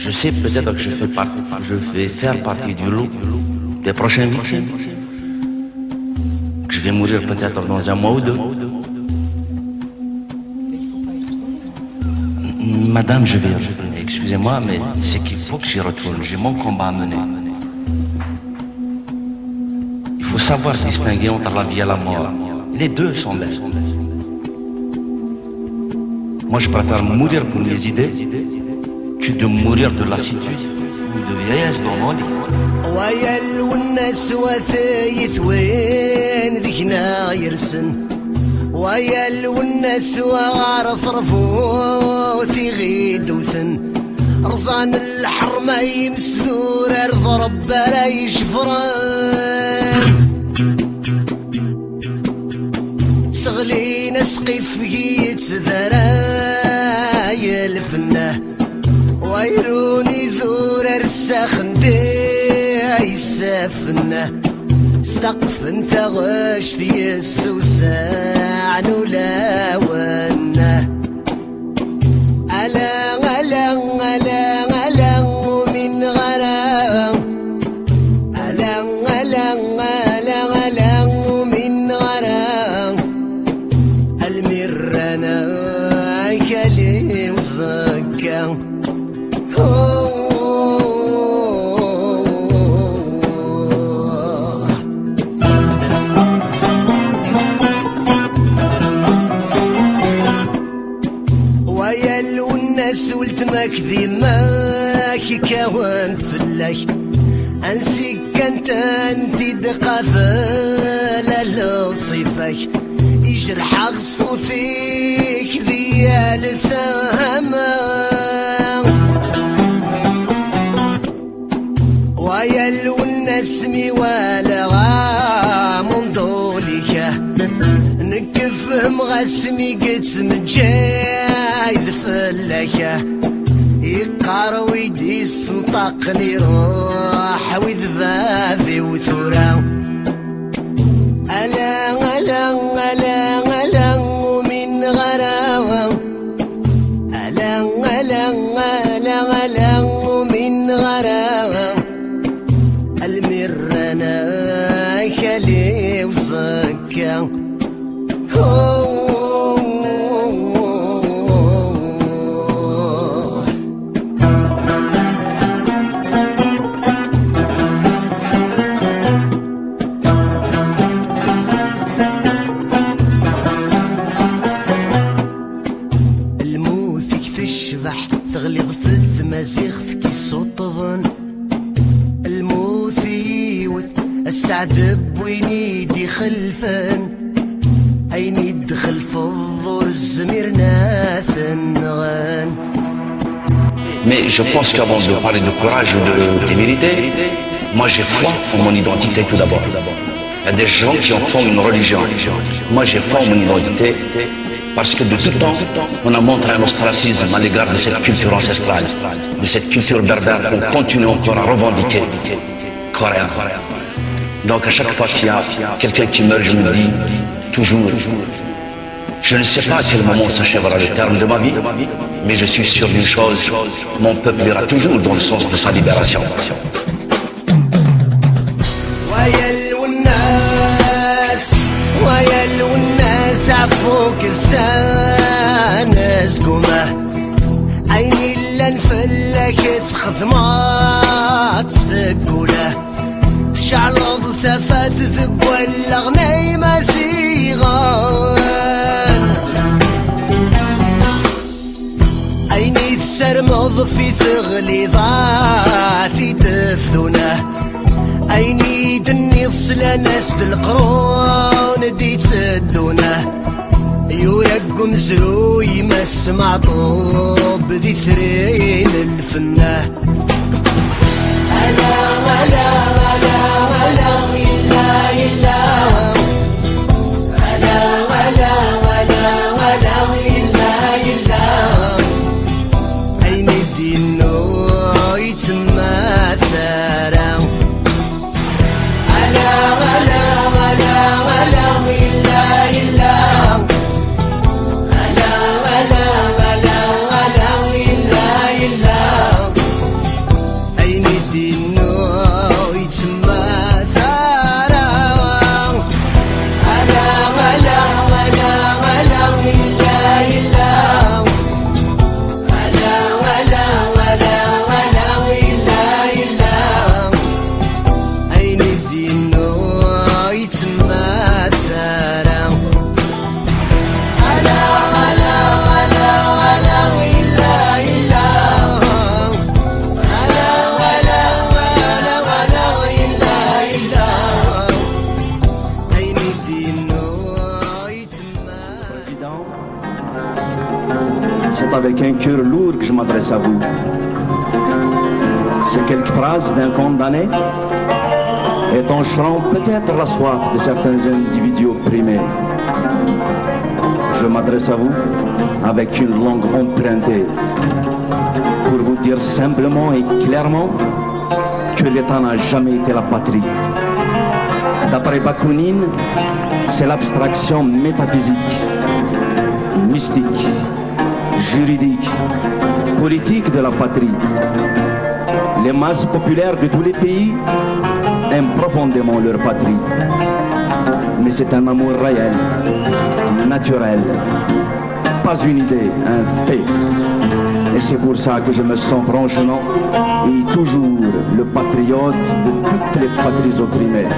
Je sais peut-être que je vais faire partie du lot des prochaines victimes. Que je vais mourir peut-être dans un mois ou deux. Madame, excusez-moi, mais c'est qu'il faut que j'y retourne. J'ai mon combat à mener. Il faut savoir se distinguer entre la vie et la mort. Les deux sont belles. Moi, je préfère mourir pour mes idées que de mourir de lassitude ou de vieillesse dans mon lit. ويا والناس وغار صرفوثي غيد وثن رزان الحرمة يمسذور ارض رب لا يشفران صغلين اسقف يتذرا الفنه ويلوني ذور ارساخن دي يسافنه استقف انت غش في السوسان ولا ونه ألا ألا ألا ألا ومن غرام ألا ألا ألا ألا ومن غرام المرنا كلي وزكا سولت ماكذي ماكي كاوانت فلاك انسيك كانت انتي دقافة لو صيفاك يجرح غصو فيك ذيال ثاما ويا الناس مي ولا غام دوليك نكفهم غاسمي قتم جايد فلاكه يقار ويدي سنطاقني روح وذبابي وثورا ألا ألا ألا ألا ومن غراوة ألا ألا ألا ألا ومن غراوة المرنا كلي وصكا تغلظ في الثمازيغ كي صوت ظن الموت يوث السعد بوين يدي خلفان أين يدخل في الظور الزمير ناثن غان. Mais je pense qu'avant de parler de courage ou de témérité, moi j'ai foi en mon identité tout d'abord. Il y a des gens qui en font une religion. Moi j'ai foi en mon identité. Parce que de tout temps, on a montré un ostracisme à l'égard de cette culture ancestrale, de cette culture berbère qu'on continue encore à revendiquer. Coréen. Donc à chaque fois qu'il y a quelqu'un qui meurt, je me dis toujours, je ne sais pas à quel moment s'achèvera le terme de ma vie, mais je suis sûr d'une chose, mon peuple ira toujours dans le sens de sa libération. عفوك السانس قومه عيني اللي نفلك تخدمات سقوله شعلض ثفات ثقوى الأغني مسيغان عيني تسرمض في ثغلي ضاثي تفذونه عيني دني ضسل ناس القرون دي تسدونه يورق مزروي ما سمع طوب ذي ثرين الفنه ألا ألا ألا ألا إلا إلا ألا ألا ألا ألا إلا إلا عين الدين يتماثل ألا ألا ألا ألا إلا إلا cœur lourd que je m'adresse à vous. Ces quelques phrases d'un condamné étancheront peut-être la soif de certains individus opprimés. Je m'adresse à vous avec une langue empruntée pour vous dire simplement et clairement que l'État n'a jamais été la patrie. D'après Bakounine, c'est l'abstraction métaphysique, mystique, juridique, politique de la patrie. Les masses populaires de tous les pays aiment profondément leur patrie. Mais c'est un amour réel, naturel, pas une idée, un fait. Et c'est pour ça que je me sens franchement et toujours le patriote de toutes les patries opprimées.